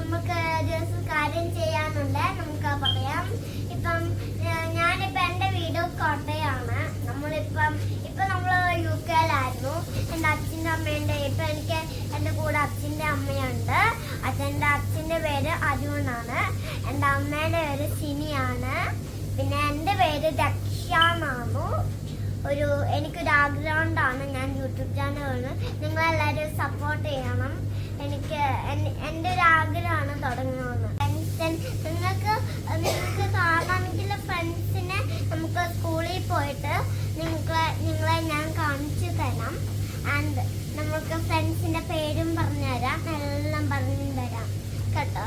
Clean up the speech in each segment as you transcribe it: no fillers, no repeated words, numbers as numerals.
നമുക്ക് ദിവസം കാര്യം ചെയ്യാനുണ്ട്. നമുക്ക് പറയാം. ഇപ്പം ഞാനിപ്പോ എന്റെ വീട് കോട്ടയാണ്. ഇപ്പൊ നമ്മള് UK-ലായിരുന്നു. എന്റെ അച്ഛൻ്റെ അമ്മയുണ്ട്. ഇപ്പൊ എനിക്ക് എന്റെ കൂടെ അച്ഛൻ്റെ അമ്മയുണ്ട്. അച്ഛൻ്റെ പേര് അരുണാണ്. എന്റെ അമ്മയുടെ പേര് സിനിയാണ്. പിന്നെ എന്റെ പേര് ദക്ഷ എന്നാണ്. എനിക്കൊരു ആഗ്രഹമാണ്. ഞാൻ യൂട്യൂബ് ചാനലാണ്. നിങ്ങളെല്ലാവരും സപ്പോർട്ട് ചെയ്യണം. എൻ്റെ ഒരു ആഗ്രഹമാണ് തുടങ്ങണമെന്ന്. നിങ്ങൾക്ക് കാണാമെങ്കിൽ ഫ്രണ്ട്സിനെ നമുക്ക് സ്കൂളിൽ പോയിട്ട് നിങ്ങളെ ഞാൻ കാണിച്ചു തരാം. ആൻഡ് നമുക്ക് ഫ്രണ്ട്സിന്റെ പേരും പറഞ്ഞുതരാം. എല്ലാം പറഞ്ഞു തരാം കേട്ടോ.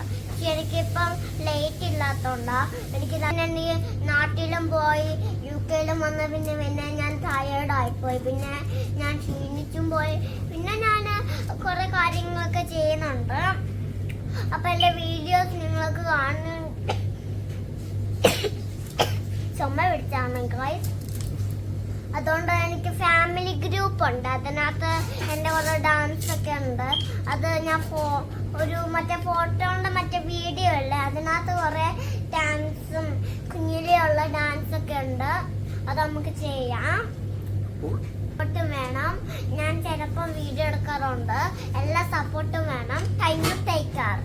എനിക്കിപ്പം ലേറ്റ് ഇല്ലാത്തോണ്ടാ. എനിക്ക് തന്നെ നാട്ടിലും പോയി UK-ലും വന്ന പിന്നെ ഞാൻ ടയേർഡായിപ്പോയി. പിന്നെ ഞാൻ ക്ഷീണിച്ചും പോയി. പിന്നെ ഞാൻ കുറെ കാര്യങ്ങളൊക്കെ ചെയ്യുന്നുണ്ട്. അപ്പൊ എന്റെ വീഡിയോസ് നിങ്ങൾക്ക് കാണുന്ന ചുമ പിടിച്ചാണ് ഗൈസ്. അതുകൊണ്ട് എനിക്ക് ഫാമിലി ഗ്രൂപ്പ് ഉണ്ട്. അതിനകത്ത് എൻ്റെ കുറെ ഡാൻസ് ഒക്കെ ഉണ്ട്. അത് ഞാൻ മറ്റേ ഫോട്ടോന്റെ മറ്റേ വീഡിയോ അല്ലേ, അതിനകത്ത് കുറെ ഡാൻസും കുഞ്ഞിലെയുള്ള ഡാൻസ് ഒക്കെ ഉണ്ട്. അത് നമുക്ക് ചെയ്യാം. സപ്പോർട്ടും വേണം. ഞാൻ ചിലപ്പോൾ വീഡിയോ എടുക്കാറുണ്ട്. എല്ലാ സപ്പോർട്ടും വേണം. Thank you. Take care.